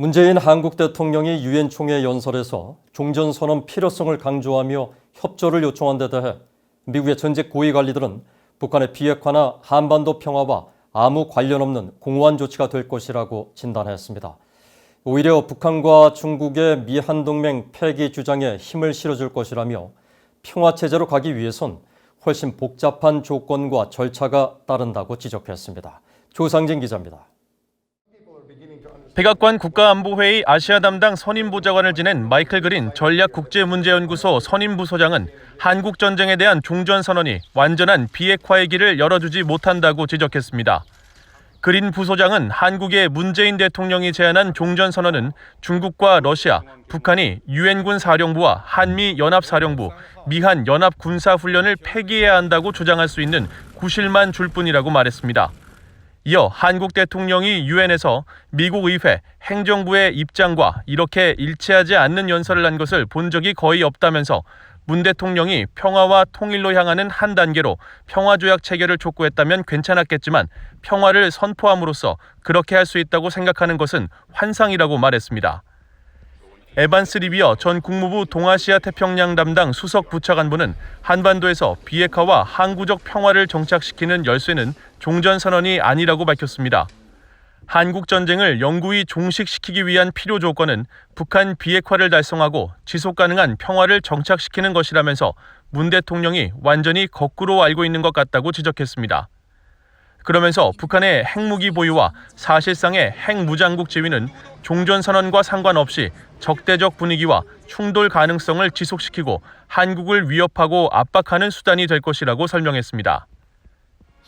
문재인 한국 대통령이 유엔 총회 연설에서 종전선언 필요성을 강조하며 협조를 요청한 데 대해 미국의 전직 고위 관리들은 북한의 비핵화나 한반도 평화와 아무 관련 없는 공허한 조치가 될 것이라고 진단했습니다. 오히려 북한과 중국의 미한동맹 폐기 주장에 힘을 실어줄 것이라며 평화체제로 가기 위해선 훨씬 복잡한 조건과 절차가 따른다고 지적했습니다. 조상진 기자입니다. 백악관 국가안보회의 아시아 담당 선임보좌관을 지낸 마이클 그린 전략국제문제연구소 선임부소장은 한국 전쟁에 대한 종전선언이 완전한 비핵화의 길을 열어주지 못한다고 지적했습니다. 그린 부소장은 한국의 문재인 대통령이 제안한 종전선언은 중국과 러시아, 북한이 유엔군 사령부와 한미연합사령부, 미한연합군사훈련을 폐기해야 한다고 주장할 수 있는 구실만 줄 뿐이라고 말했습니다. 이어 한국 대통령이 유엔에서 미국 의회, 행정부의 입장과 이렇게 일치하지 않는 연설을 한 것을 본 적이 거의 없다면서 문 대통령이 평화와 통일로 향하는 한 단계로 평화조약 체결을 촉구했다면 괜찮았겠지만 평화를 선포함으로써 그렇게 할 수 있다고 생각하는 것은 환상이라고 말했습니다. 에반스 리비어 전 국무부 동아시아 태평양 담당 수석 부차관보는 한반도에서 비핵화와 항구적 평화를 정착시키는 열쇠는 종전선언이 아니라고 밝혔습니다. 한국 전쟁을 영구히 종식시키기 위한 필요 조건은 북한 비핵화를 달성하고 지속 가능한 평화를 정착시키는 것이라면서 문 대통령이 완전히 거꾸로 알고 있는 것 같다고 지적했습니다. 그러면서 북한의 핵무기 보유와 사실상의 핵무장국 지위는 종전선언과 상관없이 적대적 분위기와 충돌 가능성을 지속시키고 한국을 위협하고 압박하는 수단이 될 것이라고 설명했습니다.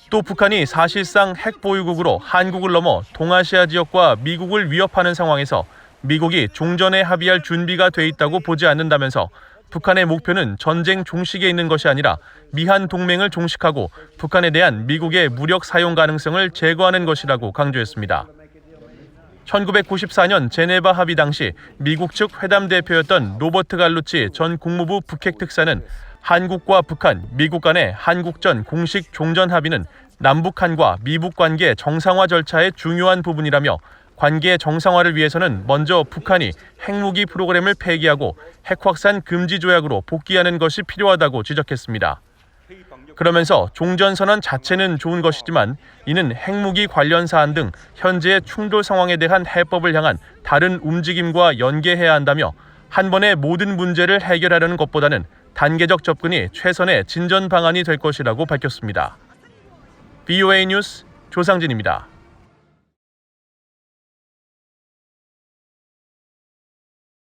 또 북한이 사실상 핵보유국으로 한국을 넘어 동아시아 지역과 미국을 위협하는 상황에서 미국이 종전에 합의할 준비가 돼 있다고 보지 않는다면서 북한의 목표는 전쟁 종식에 있는 것이 아니라 미한 동맹을 종식하고 북한에 대한 미국의 무력 사용 가능성을 제거하는 것이라고 강조했습니다. 1994년 제네바 합의 당시 미국 측 회담 대표였던 로버트 갈루치 전 국무부 북핵 특사는 한국과 북한, 미국 간의 한국전 공식 종전 합의는 남북한과 미북 관계 정상화 절차의 중요한 부분이라며 관계 정상화를 위해서는 먼저 북한이 핵무기 프로그램을 폐기하고 핵확산 금지 조약으로 복귀하는 것이 필요하다고 지적했습니다. 그러면서 종전선언 자체는 좋은 것이지만 이는 핵무기 관련 사안 등 현재의 충돌 상황에 대한 해법을 향한 다른 움직임과 연계해야 한다며 한 번에 모든 문제를 해결하려는 것보다는 단계적 접근이 최선의 진전 방안이 될 것이라고 밝혔습니다. VOA 뉴스 조상진입니다.